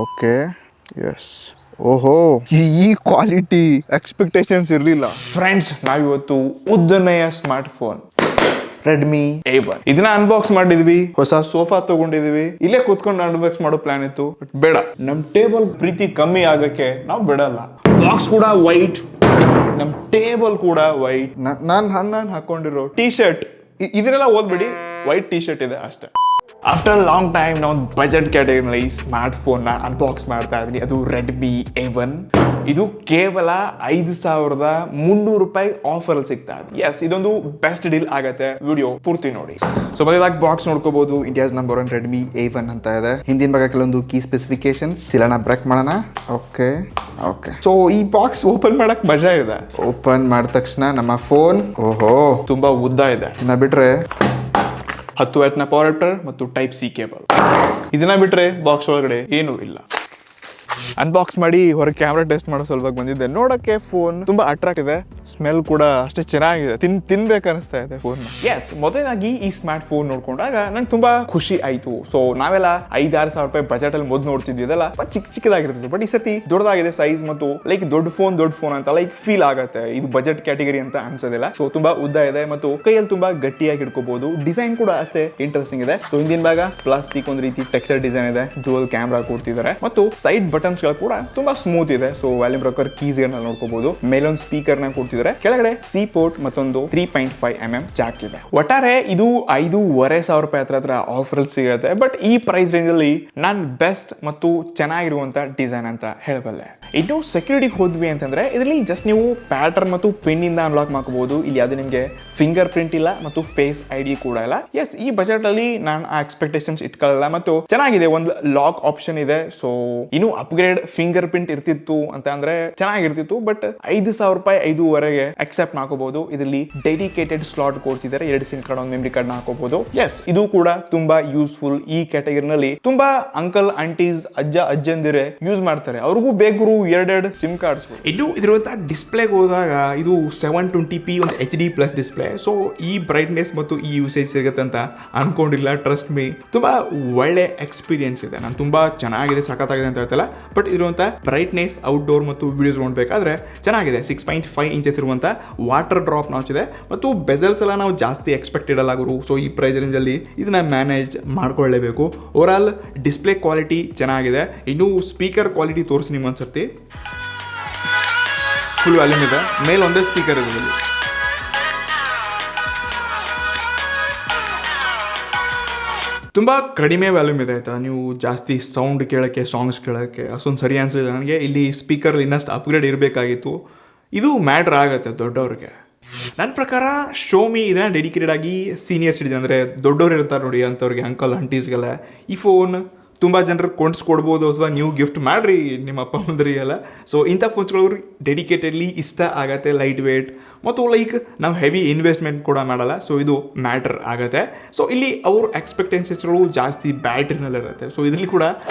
Okay yes. ಓಹೋ, ಈ quality expectations ಇರಲಿಲ್ಲ ಫ್ರೆಂಡ್ಸ್. ನಾವಿವತ್ತು ಉದ್ದನೆಯ ಸ್ಮಾರ್ಟ್ಫೋನ್ ರೆಡ್ಮಿ A1 ಇದನ್ನ ಅನ್ಬಾಕ್ಸ್ ಮಾಡಿದ್ವಿ. ಹೊಸ ಸೋಫಾ ತಗೊಂಡಿದೀವಿ. ಇಲ್ಲೇ ಕೂತ್ಕೊಂಡು ಅನ್ಬಾಕ್ಸ್ ಮಾಡೋ ಪ್ಲಾನ್ ಇತ್ತು, ಬಟ್ ಬೇಡ, ನಮ್ ಟೇಬಲ್ ಪ್ರೀತಿ ಕಮ್ಮಿ ಆಗಕ್ಕೆ ನಾವು ಬಿಡಲ್ಲ. ಬಾಕ್ಸ್ ಕೂಡ ವೈಟ್, ನಮ್ ಟೇಬಲ್ ಕೂಡ ವೈಟ್. ನಾನು ಹಾಕೊಂಡಿರೋ ಟಿ ಶರ್ಟ್ ಇದನ್ನೆಲ್ಲ ಓದ್ಬಿಡಿ, ವೈಟ್ ಟಿ ಶರ್ಟ್ ಇದೆ ಅಷ್ಟೇ. ಆಫ್ಟರ್ ಲಾಂಗ್ ಟೈಮ್ ನಾವು ಬಜೆಟ್ ಕ್ಯಾಟಗರಿನಲ್ಲಿ ಸ್ಮಾರ್ಟ್ ಫೋನ್ನ ಅನ್ಬಾಕ್ಸ್ ಮಾಡ್ತಾ ಇದ್ವಿ. ಅದು ರೆಡ್ಮಿ A1. ಇದು ಕೇವಲ 5,300 ರೂಪಾಯಿ ಆಫರ್ ಅಲ್ಲಿ ಸಿಗ್ತಾ ಇದೆ. ಎಸ್, ಇದೊಂದು ಬೆಸ್ಟ್ ಡೀಲ್ ಆಗತ್ತೆ. ವಿಡಿಯೋ ಪೂರ್ತಿ ನೋಡಿ. ಸೊ ಮೊದಲಾಗಿ ಬಾಕ್ಸ್ ನೋಡ್ಕೋಬಹುದು. ಇಂಡಿಯಾಸ್ ನಂಬರ್ 1 ರೆಡ್ಮಿ A1 ಅಂತ ಇದೆ. ಹಿಂದಿನ ಭಾಗ ಕೆಲವೊಂದು ಕೀ ಸ್ಪೆಸಿಫಿಕೇಶನ್ಸ್. ಇಲ್ಲನ ಬ್ರೇಕ್ ಮಾಡೋಣ. ಓಕೆ. ಸೊ ಈ ಬಾಕ್ಸ್ ಓಪನ್ ಮಾಡಕ್ ಮಜಾ ಇದೆ. ಓಪನ್ ಮಾಡಿದ ತಕ್ಷಣ ನಮ್ಮ ಫೋನ್, ಓಹೋ, ತುಂಬಾ ಉದ್ದ ಇದೆ. ಇದನ್ನ ಬಿಟ್ರೆ 10 ವ್ಯಾಟ್ನ ಪವರ್ ಅಡಾಪ್ಟರ್ ಮತ್ತು ಟೈಪ್ ಸಿ ಕೇಬಲ್. ಇದನ್ನ ಬಿಟ್ರೆ ಬಾಕ್ಸ್ ಒಳಗಡೆ ಏನೂ ಇಲ್ಲ. ಅನ್ಬಾಕ್ಸ್ ಮಾಡಿ ಹೊರಗೆ ಕ್ಯಾಮ್ರಾ ಟೆಸ್ಟ್ ಮಾಡೋ ಸಲುವಾಗಿ ಬಂದಿದ್ದೆ. ನೋಡಕ್ಕೆ ಫೋನ್ ತುಂಬಾ ಅಟ್ರಾಕ್ಟ್ ಇದೆ, ಸ್ಮೆಲ್ ಕೂಡ ಅಷ್ಟೇ ಚೆನ್ನಾಗಿದೆ. ತಿನ್ಬೇಕು ಅನಿಸ್ತಾ ಇದೆ ಫೋನ್. ಎಸ್, ಮೊದಲಾಗಿ ಈ ಸ್ಮಾರ್ಟ್ ಫೋನ್ ನೋಡ್ಕೊಂಡಾಗ ನಂಗೆ ತುಂಬಾ ಖುಷಿ ಆಯ್ತು. ಸೊ ನಾವೆಲ್ಲ 5-6 ಸಾವಿರ ರೂಪಾಯಿ ಬಜೆಟ್ ಅಲ್ಲಿ ಮೊದಲು ನೋಡ್ತಿದ್ವಿ, ಅದೆಲ್ಲ ಚಿಕ್ಕದಾಗಿರ್ತದೆ. ಬಟ್ ಈ ಸತಿ ದೊಡ್ಡದಾಗಿದೆ ಸೈಜ್, ಮತ್ತು ಲೈಕ್ ದೊಡ್ಡ ಫೋನ್ ಅಂತ ಲೈಕ್ ಫೀಲ್ ಆಗತ್ತೆ. ಇದು ಬಜೆಟ್ ಕ್ಯಾಟಗರಿ ಅಂತ ಅನ್ಸೋದಿಲ್ಲ. ಸೊ ತುಂಬಾ ಉದ್ದ ಇದೆ ಮತ್ತು ಕೈಯಲ್ಲಿ ತುಂಬಾ ಗಟ್ಟಿಯಾಗಿ ಹಿಡ್ಕೋಬಹುದು. ಡಿಸೈನ್ ಕೂಡ ಅಷ್ಟೇ ಇಂಟ್ರೆಸ್ಟಿಂಗ್ ಇದೆ. ಸೊ ಹಿಂದಿನ ಭಾಗ ಪ್ಲಾಸ್ಟಿಕ್ ಒಂದು ರೀತಿ ಟೆಕ್ಸ್ಚರ್ ಡಿಸೈನ್ ಇದೆ. ಡ್ಯುಯಲ್ ಕ್ಯಾಮ್ರಾ ಕೊಡ್ತಿದ್ದಾರೆ ಮತ್ತು ಸೈಡ್ ಬಟನ್ಸ್ ಕೂಡ ತುಂಬಾ ಸ್ಮೂತ್ ಇದೆ. ಸೊ ವ್ಯಾಲ್ಯೂಮ್ ಬ್ರೋಕರ್ ಕೀಸ್ ಗಳನ್ನ ನೋಡ್ಕೋಬಹುದು. ಮೇಲೊಂದು ಸ್ಪೀಕರ್ ನ ಕೊಡ್ತಿದ್ದಾರೆ, ಕೆಳಗಡೆ ಸಿ ಪೋರ್ಟ್ ಮತ್ತೊಂದು 3.5 mm ಜಾಕ್ ಇದೆ. ಒಟ್ಟಾರೆ ಇದು 5,500 ರೂಪಾಯಿ ಹತ್ರ ಆಫರ್ ಅಲ್ಲಿ ಸಿಗುತ್ತೆ. ಬಟ್ ಈ ಪ್ರೈಸ್ ರೇಂಜ್ ಅಲ್ಲಿ ನಾನ್ ಬೆಸ್ಟ್ ಮತ್ತು ಚೆನ್ನಾಗಿರುವಂತ ಡಿಸೈನ್ ಅಂತ ಹೇಳಬಲ್ಲೆ. ಇನ್ನು ಸೆಕ್ಯೂರಿಟಿಗೆ ಹೋದ್ವಿ ಅಂತಂದ್ರೆ ಇದರಲ್ಲಿ ಜಸ್ಟ್ ನೀವು ಪ್ಯಾಟರ್ನ್ ಮತ್ತು ಪಿನ್ ಇಂದ ಅನ್ಲಾಕ್ ಮಾಡ್ಕೋಬಹುದು. ಇಲ್ಲಿ ಅದು ನಿಮಗೆ ಫಿಂಗರ್ ಪ್ರಿಂಟ್ ಇಲ್ಲ ಮತ್ತು ಫೇಸ್ ID ಕೂಡ ಇಲ್ಲ. ಎಸ್, ಈ ಬಜೆಟ್ ಅಲ್ಲಿ ನಾನು ಆ ಎಕ್ಸ್ಪೆಕ್ಟೇಷನ್ಸ್ ಇಟ್ಕೊಳ್ಳಲ್ಲ ಮತ್ತು ಚೆನ್ನಾಗಿದೆ. ಒಂದು ಲಾಕ್ ಆಪ್ಷನ್ ಇದೆ. ಸೊ ಇನ್ನು ಅಪ್ಗ್ರೇಡ್ ಫಿಂಗರ್ ಪ್ರಿಂಟ್ ಇರ್ತಿತ್ತು ಅಂತ ಅಂದ್ರೆ ಚೆನ್ನಾಗಿರ್ತಿತ್ತು. ಬಟ್ 5,000 ರೂಪಾಯಿ 5,500ಗೆ ಅಕ್ಸೆಪ್ಟ್ ಮಾಡ್ಕೋಬಹುದು. ಇದರಲ್ಲಿ ಡೆಡಿಕೇಟೆಡ್ ಸ್ಲಾಟ್ ಕೊಡ್ತಿದ್ದಾರೆ. 2 ಸಿಮ್ ಕಾರ್ಡ್, 1 ಮೆಮರಿ ಕಾರ್ಡ್ ನ ಹಾಕೋಬಹುದು. ಎಸ್, ಇದು ಕೂಡ ತುಂಬಾ ಯೂಸ್ಫುಲ್. ಈ ಕ್ಯಾಟಗರಿನಲ್ಲಿ ತುಂಬಾ ಅಂಕಲ್ ಆಂಟೀಸ್, ಅಜ್ಜಂದಿರೆ ಯೂಸ್ ಮಾಡ್ತಾರೆ. ಅವ್ರಿಗೂ ಬೇಕು 2 ಸಿಮ್ ಕಾರ್ಡ್ಸ್. ಇನ್ನು ಇದಿರುವಂತಹ ಡಿಸ್ಪ್ಲೇಗೆ ಹೋದಾಗ ಇದು 720p ಒಂದು HD+ ಡಿಸ್ಪ್ಲೇ. ಸೊ ಈ ಬ್ರೈಟ್ನೆಸ್ ಮತ್ತು ಈ ಯೂಸೇಜ್ ಸಿಗುತ್ತೆ ಅಂತ ಅನ್ಕೊಂಡಿಲ್ಲ. ಟ್ರಸ್ಟ್ ಮೀ, ತುಂಬಾ ಒಳ್ಳೆ ಎಕ್ಸ್ಪೀರಿಯನ್ಸ್ ಇದೆ. ನಾನು ತುಂಬಾ ಚೆನ್ನಾಗಿದೆ, ಸಖತ್ತಾಗಿದೆ ಅಂತ ಹೇಳ್ತಲ್ಲ, ಬಟ್ ಇರುವಂತ ಬ್ರೈಟ್ನೆಸ್ ಔಟ್ಡೋರ್ ಮತ್ತು ವಿಡಿಯೋಸ್ ನೋಡ್ಬೇಕಾದ್ರೆ ಚೆನ್ನಾಗಿದೆ. 6.5 ಇಂಚಸ್ ಇರುವಂತ ವಾಟರ್ ಡ್ರಾಪ್ ನಾಚ್ ಇದೆ ಮತ್ತು ಬೆಸಲ್ಸ್ ಎಲ್ಲ ನಾವು ಜಾಸ್ತಿ ಎಕ್ಸ್ಪೆಕ್ಟ್ ಇಡಲ್ಲ ಗುರು. ಸೊ ಈ ಪ್ರೈಸ್ ರೇಂಜ್ ಅಲ್ಲಿ ಇದನ್ನ ಮ್ಯಾನೇಜ್ ಮಾಡ್ಕೊಳ್ಳೇಬೇಕು. ಓವರ್ ಆಲ್ ಡಿಸ್ಪ್ಲೇ ಕ್ವಾಲಿಟಿ ಚೆನ್ನಾಗಿದೆ. ಇನ್ನು ಸ್ಪೀಕರ್ ಕ್ವಾಲಿಟಿ ತೋರಿಸಿ ನಿಮ್ಗೆ ಒಂದ್ಸರ್ತಿ. ಫುಲ್ ವ್ಯಾಲ್ಯೂಮ್ ಇದೆ, ಮೇಲೆ ಒಂದೇ ಸ್ಪೀಕರ್ ಇದೆ. ತುಂಬಾ ಕಡಿಮೆ ವ್ಯಾಲ್ಯೂಮ್ ಇದೆ ಆಯ್ತಾ. ನೀವು ಜಾಸ್ತಿ ಸೌಂಡ್ ಕೇಳೋಕ್ಕೆ, ಸಾಂಗ್ಸ್ ಕೇಳೋಕ್ಕೆ ಅಷ್ಟೊಂದು ಸರಿ ಅನಿಸಿಲ್ಲ ನನಗೆ. ಇಲ್ಲಿ ಸ್ಪೀಕರ್ ಇನ್ನಷ್ಟು ಅಪ್ಗ್ರೇಡ್ ಇರಬೇಕಾಗಿತ್ತು. ಇದು ಮ್ಯಾಟ್ರ್ ಆಗುತ್ತೆ ದೊಡ್ಡವ್ರಿಗೆ. ನನ್ನ ಪ್ರಕಾರ ಶೋಮಿ ಇದನ್ನ ಡೆಡಿಕೇಟೆಡ್ ಆಗಿ ಸೀನಿಯರ್ ಸಿಟಿಜನ್, ಅಂದರೆ ದೊಡ್ಡವ್ರು ಇರ್ತಾರೆ ನೋಡಿ, ಅಂಥವ್ರಿಗೆ, ಅಂಕಲ್ ಆಂಟೀಸ್ಗೆಲ್ಲ ಈ ಫೋನ್ ತುಂಬ ಜನರು ಕೊಂಡಿಸ್ಕೊಡ್ಬೋದು ಅಥವಾ ನೀವು ಗಿಫ್ಟ್ ಮಾಡಿರಿ ನಿಮ್ಮ ಅಪ್ಪ ಅಮ್ಮಂದ್ರಿಗೆಲ್ಲ. ಸೊ ಇಂಥ ಫೋನ್ಸ್ಗಳು ಡೆಡಿಕೇಟೆಡ್ಲಿ ಇಷ್ಟ ಆಗತ್ತೆ. ಲೈಟ್ ವೇಟ್ ಮತ್ತು ಲೈಕ್ ನಾವು ಹೆವಿ ಇನ್ವೆಸ್ಟ್ಮೆಂಟ್ ಕೂಡ ಮಾಡಲ್ಲ. ಸೊ ಇದು ಮ್ಯಾಟರ್ ಆಗುತ್ತೆ. ಸೊ ಇಲ್ಲಿ ಅವ್ರ ಎಕ್ಸ್ಪೆಕ್ಟೇಷನ್ಸ್ಗಳು ಜಾಸ್ತಿ ಬ್ಯಾಟ್ರಿನಲ್ಲಿರುತ್ತೆ. ಸೊ ಇದರಲ್ಲಿ ಕೂಡ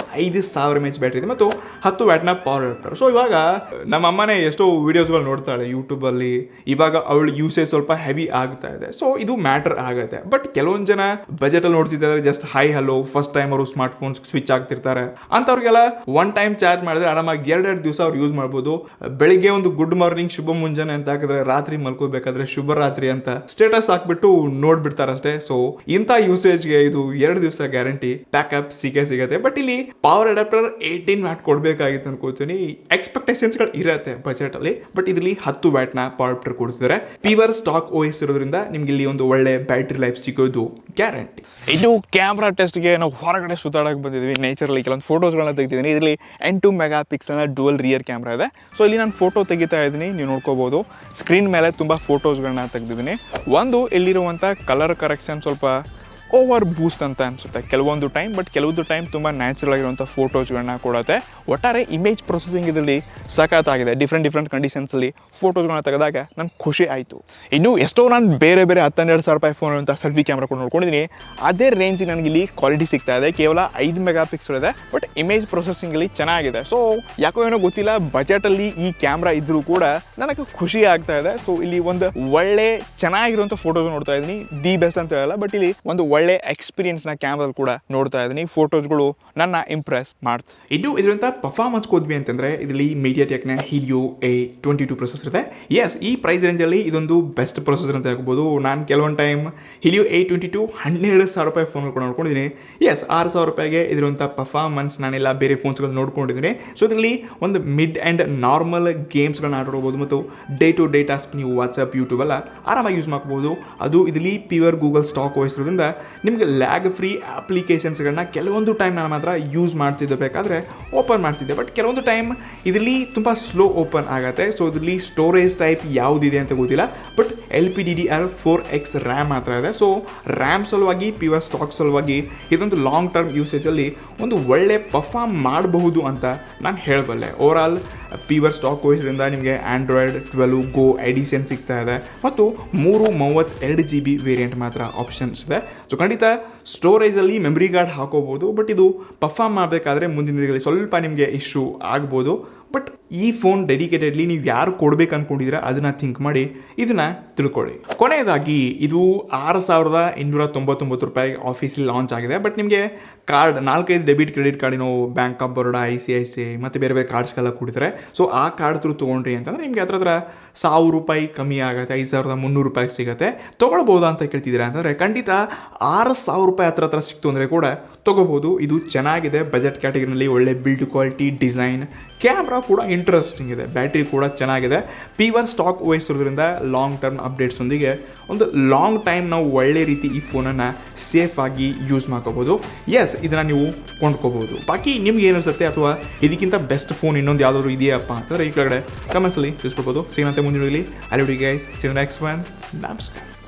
5,000 mAh ಬ್ಯಾಟ್ರಿ ಇದೆ ಮತ್ತು 10 ವ್ಯಾಟ್ನ ಪವರ್ ಅಡಾಪ್ಟರ್. ಸೊ ಇವಾಗ ನಮ್ಮ ಅಮ್ಮನೇ ಎಷ್ಟೋ ವೀಡಿಯೋಸ್ಗಳು ನೋಡ್ತಾಳೆ ಯೂಟ್ಯೂಬಲ್ಲಿ. ಇವಾಗ ಅವಳ ಯೂಸೇಜ್ ಸ್ವಲ್ಪ ಹೆವಿ ಆಗ್ತಾ ಇದೆ. ಸೊ ಇದು ಮ್ಯಾಟರ್ ಆಗುತ್ತೆ. ಬಟ್ ಕೆಲವೊಂದು ಜನ ಬಜೆಟಲ್ಲಿ ನೋಡ್ತಿದ್ದಾರೆ, just hi hello first time ಅವರು ಸ್ಮಾರ್ಟ್ ಫೋನ್ಸ್ ಸ್ವಿಚ್ ಆಗ್ತಿರ್ತಾರೆ. ಅಂಥವ್ರಿಗೆಲ್ಲ 1 ಟೈಮ್ ಚಾರ್ಜ್ ಮಾಡಿದ್ರೆ ಆರಾಮಾಗಿ 2 ದಿವಸ ಅವ್ರು ಯೂಸ್ ಮಾಡ್ಬೋದು. ಬೆಳಿಗ್ಗೆ ಒಂದು ಗುಡ್ ಮಾರ್ನಿಂಗ್ ಶುಭ ಮುಂಜಾನೆ ಅಂತ ಹಾಕಿದ್ರೆ, ರಾತ್ರಿ ಮಲ್ಕೋಬೇಕಾದ್ರೆ ಶುಭ ರಾತ್ರಿ ಅಂತ ಸ್ಟೇಟಸ್ ಹಾಕ್ಬಿಟ್ಟು ನೋಡ್ಬಿಡ್ತಾರಷ್ಟೇ. ಸೊ ಇಂಥ ಯೂಸೇಜ್ಗೆ ಇದು 2 ದಿವಸ ಗ್ಯಾರಂಟಿ ಪ್ಯಾಕಪ್ ಸಿಗುತ್ತೆ. ಬಟ್ ಇಲ್ಲಿ ಪವರ್ ಅಡಾಪ್ಟರ್ 18 ವ್ಯಾಟ್ ಕೊಡ್ಬೇಕಾಗಿತ್ತು ಅನ್ಕೋತೀನಿ. ಎಕ್ಸ್ಪೆಕ್ಟೇಷನ್ಸ್ ಗಳು ಇರತ್ತೆ ಬಜೆಟ್ ಅಲ್ಲಿ. ಬಟ್ ಇದರಲ್ಲಿ 10 ವ್ಯಾಟ್ ನ ಪವರ್ ಅಡಾಪ್ಟರ್ ಕೊಡ್ತಿದ್ದಾರೆ. ಪ್ಯೂರ್ ಸ್ಟಾಕ್ OS ಇರೋದ್ರಿಂದ ನಿಮ್ಗೆ ಇಲ್ಲಿ ಒಂದು ಒಳ್ಳೆ ಬ್ಯಾಟ್ರಿ ಲೈಫ್ ಸಿಗೋದು ಗ್ಯಾರಂಟಿ. ಇದು ಕ್ಯಾಮ್ರಾ ಟೆಸ್ಟ್ಗೆ ನಾವು ಹೊರಗಡೆ ಸುತ್ತಾಡಕ್ ಬಂದಿದ್ವಿ. ನೇಚರಲ್ಲಿ ಕೆಲವೊಂದು ಫೋಟೋಸ್ಗಳನ್ನ ತೆಗಿತಿದ್ದೀನಿ. ಇದರಲ್ಲಿ 8 ಮೆಗಾಪಿಕ್ಸೆಲ್ನ ಡ್ಯುಯಲ್ ರಿಯರ್ ಕ್ಯಾಮ್ರಾ ಇದೆ. ಸೊ ಇಲ್ಲಿ ನಾನು ಫೋಟೋ ತೆಗಿತಾ ಇದ್ದೀನಿ, ನೀವು ನೋಡ್ಕೋಬಹುದು. ಸ್ಕ್ರೀನ್ ಮೇಲೆ ತುಂಬಾ ಫೋಟೋಸ್ಗಳನ್ನ ತೆಗೆದಿದ್ದೀನಿ. ಒಂದು ಇಲ್ಲಿರುವಂಥ ಕಲರ್ ಕರೆಕ್ಷನ್ ಸ್ವಲ್ಪ ಓವರ್ ಬೂಸ್ಟ್ ಅಂತ ಅನಿಸುತ್ತೆ ಕೆಲವೊಂದು ಟೈಮ್. ಬಟ್ ಕೆಲವೊಂದು ಟೈಮ್ ತುಂಬ ನ್ಯಾಚುರಲ್ ಆಗಿರುವಂಥ ಫೋಟೋಸ್ಗಳನ್ನ ಕೊಡುತ್ತೆ. ಒಟ್ಟಾರೆ ಇಮೇಜ್ ಪ್ರೊಸೆಸಿಂಗ್ ಇದರಲ್ಲಿ ಸಖತ್ತಾಗಿದೆ. ಡಿಫ್ರೆಂಟ್ ಕಂಡೀಷನ್ಸಲ್ಲಿ ಫೋಟೋಸ್ಗಳನ್ನ ತೆಗೆದಾಗ ನನಗೆ ಖುಷಿ ಆಯಿತು. ಇನ್ನು ಎಷ್ಟೋ ನಾನು ಬೇರೆ 10-12 ಸಾವಿರ ರೂಪಾಯಿ ಫೋನ್ ಅಂತ ಸೆಲ್ಫಿ ಕ್ಯಾಮ್ರಾ ಕೂಡ ನೋಡ್ಕೊಂಡಿದ್ದೀನಿ. ಅದೇ ರೇಂಜಿಗೆ ನನಗೆ ಇಲ್ಲಿ ಕ್ವಾಲಿಟಿ ಸಿಗ್ತಾ ಇದೆ. ಕೇವಲ 5 ಮೆಗಾಪಿಕ್ಸೆಲ್ ಇದೆ, ಬಟ್ ಇಮೇಜ್ ಪ್ರೊಸೆಸಿಂಗಲ್ಲಿ ಚೆನ್ನಾಗಿದೆ. ಸೊ ಯಾಕೋ ಏನೋ ಗೊತ್ತಿಲ್ಲ, ಬಜೆಟಲ್ಲಿ ಈ ಕ್ಯಾಮ್ರಾ ಇದ್ರೂ ಕೂಡ ನನಗೆ ಖುಷಿ ಆಗ್ತಾ ಇದೆ. ಸೊ ಇಲ್ಲಿ ಒಂದು ಒಳ್ಳೆ ಚೆನ್ನಾಗಿರುವಂಥ ಫೋಟೋಸ್ ನೋಡ್ತಾ ಇದ್ದೀನಿ. ದಿ ಬೆಸ್ಟ್ ಅಂತ ಹೇಳಲ್ಲ, ಬಟ್ ಇಲ್ಲಿ ಒಂದು ಒಳ್ಳೆ ಎಕ್ಸ್ಪೀರಿಯನ್ಸ್ನ ಕ್ಯಾಮ್ರಲ್ಲಿ ಕೂಡ ನೋಡ್ತಾ ಇದ್ದೀನಿ. ಫೋಟೋಸ್ಗಳು ನನ್ನ ಇಂಪ್ರೆಸ್ ಮಾಡ್ತು. ಇನ್ನು ಇದರಿಂದ ಪರ್ಫಾರ್ಮೆನ್ಸ್ ಹೋದ್ವಿ ಅಂತಂದರೆ ಇದರಲ್ಲಿ ಮೀಡಿಯಾಟೆಕ್ನ ಹೀಲಿಯೋ A22 ಪ್ರೊಸೆಸರ್ ಇದೆ. ಎಸ್, ಈ ಪ್ರೈಸ್ ರೇಂಜಲ್ಲಿ ಇದೊಂದು ಬೆಸ್ಟ್ ಪ್ರೊಸೆಸರ್ ಅಂತ ಹೇಳ್ಬೋದು. ನಾನು ಕೆಲವೊಂದು ಟೈಮ್ ಹೀಲಿಯೋ A22 12,000 ಫೋನ್ ಕೂಡ ನೋಡ್ಕೊಂಡಿದ್ದೀನಿ. ಎಸ್, 6,000 ರೂಪಾಯಿಗೆ ಇದರಂಥ ಪರ್ಫಾರ್ಮೆನ್ಸ್ ನಾನೆಲ್ಲ ಬೇರೆ ಫೋನ್ಸ್ಗಳು ನೋಡ್ಕೊಂಡಿದ್ದೀನಿ. ಸೊ ಇದರಲ್ಲಿ ಒಂದು ಮಿಡ್ ಆ್ಯಂಡ್ ನಾರ್ಮಲ್ ಗೇಮ್ಸ್ಗಳನ್ನ ಆಡ್ಬೋದು ಮತ್ತು ಡೇ ಟು ಡೇ ಟಾಸ್ಕ್ ನೀವು ವಾಟ್ಸಪ್ ಯೂಟ್ಯೂಬ್ ಎಲ್ಲ ಆರಾಮಾಗಿ ಯೂಸ್ ಮಾಡ್ಬೋದು. ಅದು ಇದರಲ್ಲಿ ಪ್ಯೂರ್ ಗೂಗಲ್ ಸ್ಟಾಕ್ ವಹಿಸಿರೋದ್ರಿಂದ ನಿಮಗೆ ಲ್ಯಾಗ್ ಫ್ರೀ ಅಪ್ಲಿಕೇಶನ್ಸ್ಗಳನ್ನ ಕೆಲವೊಂದು ಟೈಮ್ ನಾನು ಮಾತ್ರ ಯೂಸ್ ಮಾಡ್ತಿದ್ದೆ, ಬೇಕಾದರೆ ಓಪನ್ ಮಾಡ್ತಿದ್ದೆ. ಬಟ್ ಕೆಲವೊಂದು ಟೈಮ್ ಇದರಲ್ಲಿ ತುಂಬ ಸ್ಲೋ ಓಪನ್ ಆಗುತ್ತೆ. ಸೊ ಇದರಲ್ಲಿ ಸ್ಟೋರೇಜ್ ಟೈಪ್ ಯಾವುದಿದೆ ಅಂತ ಗೊತ್ತಿಲ್ಲ. ಬಟ್ LPDDR4X ರ್ಯಾಮ್ ಮಾತ್ರ ಇದೆ. ಸೊ ರ್ಯಾಮ್ ಸಲುವಾಗಿ ಪ್ಯೂರ್ ಸ್ಟಾಕ್ ಸಲುವಾಗಿ ಇದೊಂದು ಲಾಂಗ್ ಟರ್ಮ್ ಯೂಸೇಜಲ್ಲಿ ಒಂದು ಒಳ್ಳೆ ಪರ್ಫಾರ್ಮ್ ಮಾಡಬಹುದು ಅಂತ ನಾನು ಹೇಳಬಲ್ಲೆ. ಓವರಾಲ್ ಪ್ಯೂರ್ ಸ್ಟಾಕ್ ವಹಿಸೋದ್ರಿಂದ ನಿಮಗೆ ಆಂಡ್ರಾಯ್ಡ್ 12 ಗೋ ಎಡಿಷನ್ ಸಿಗ್ತಾ ಇದೆ ಮತ್ತು 332 GB ವೇರಿಯಂಟ್ ಮಾತ್ರ ಆಪ್ಷನ್ಸ್ ಇದೆ. ಸೊ ಖಂಡಿತ ಸ್ಟೋರೇಜಲ್ಲಿ ಮೆಮರಿ ಕಾರ್ಡ್ ಹಾಕೋಬೋದು. ಬಟ್ ಇದು ಪರ್ಫಾರ್ಮ್ ಮಾಡಬೇಕಾದ್ರೆ ಮುಂದಿನ ದಿನಗಳಲ್ಲಿ ಸ್ವಲ್ಪ ನಿಮಗೆ ಇಶ್ಯೂ ಆಗ್ಬೋದು. ಬಟ್ ಈ ಫೋನ್ ಡೆಡಿಕೇಟೆಡ್ಲಿ ನೀವು ಯಾರು ಕೊಡ್ಬೇಕು ಅಂದ್ಕೊಂಡಿದ್ದೀರಾ ಅದನ್ನು ಥಿಂಕ್ ಮಾಡಿ ಇದನ್ನು ತಿಳ್ಕೊಳ್ಳಿ. ಕೊನೆಯದಾಗಿ ಇದು 6,299 ರೂಪಾಯಿಗೆ ಆಫೀಸಲ್ಲಿ ಲಾಂಚ್ ಆಗಿದೆ. ಬಟ್ ನಿಮಗೆ ಕಾರ್ಡ್ 4-5 ಡೆಬಿಟ್ ಕ್ರೆಡಿಟ್ ಕಾರ್ಡಿನೋ ಬ್ಯಾಂಕ್ ಆಫ್ ಬರೋಡಾ, ICICI ಮತ್ತು ಬೇರೆ ಬೇರೆ ಕಾರ್ಡ್ಸ್ಗೆಲ್ಲ ಕೊಡ್ತಾರೆ. ಸೊ ಆ ಕಾರ್ಡ್ ಥ್ರೂ ತೊಗೊಂಡ್ರಿ ಅಂತಂದರೆ ನಿಮಗೆ ಹತ್ರ 1,000 ರೂಪಾಯಿ ಕಮ್ಮಿ ಆಗುತ್ತೆ, 5,300 ರೂಪಾಯಿ ಸಿಗುತ್ತೆ. ತೊಗೊಳ್ಬೋದಾ ಅಂತ ಕೇಳ್ತಿದ್ದೀರಾ ಅಂತಂದರೆ ಖಂಡಿತ 6,000 ರೂಪಾಯಿ ಹತ್ರ ಸಿಕ್ತು ಅಂದರೆ ಕೂಡ ತೊಗೋಬೋದು. ಇದು ಚೆನ್ನಾಗಿದೆ. ಬಜೆಟ್ ಕ್ಯಾಟಗರಿನಲ್ಲಿ ಒಳ್ಳೆ ಬಿಲ್ಡ್ ಕ್ವಾಲಿಟಿ, ಡಿಸೈನ್, ಕ್ಯಾಮ್ರಾ ಕೂಡ ಇಂಟ್ರೆಸ್ಟಿಂಗ್ ಇದೆ, ಬ್ಯಾಟ್ರಿ ಕೂಡ ಚೆನ್ನಾಗಿದೆ. ಪ್ಯೂರ್ ಸ್ಟಾಕ್ ವಹಿಸೋದ್ರಿಂದ ಲಾಂಗ್ ಟರ್ಮ್ ಅಪ್ಡೇಟ್ಸೊಂದಿಗೆ ಒಂದು ಲಾಂಗ್ ಟೈಮ್ ನಾವು ಒಳ್ಳೆ ರೀತಿ ಈ ಫೋನನ್ನು ಸೇಫಾಗಿ ಯೂಸ್ ಮಾಡ್ಕೋಬೋದು. ಎಸ್, ಇದನ್ನು ನೀವು ಕೊಂಡ್ಕೋಬೋದು. ಬಾಕಿ ನಿಮ್ಗೆ ಏನು ಅನಿಸುತ್ತೆ ಅಥವಾ ಇದಕ್ಕಿಂತ ಬೆಸ್ಟ್ ಫೋನ್ ಇನ್ನೊಂದು ಯಾವುದಾದ್ರು ಇದೆಯಪ್ಪ ಅಂತಂದರೆ ಈ ಕೆಳಗಡೆ ಕಮೆಂಟ್ಸಲ್ಲಿ ತಿಳಿಸ್ಕೊಡ್ಬೋದು. ಸಿಗೋಣಂತೆ ಮುಂದಿನ ಅಲ್ಲಿ guys, see you next one. ನಮಸ್ಕಾರ.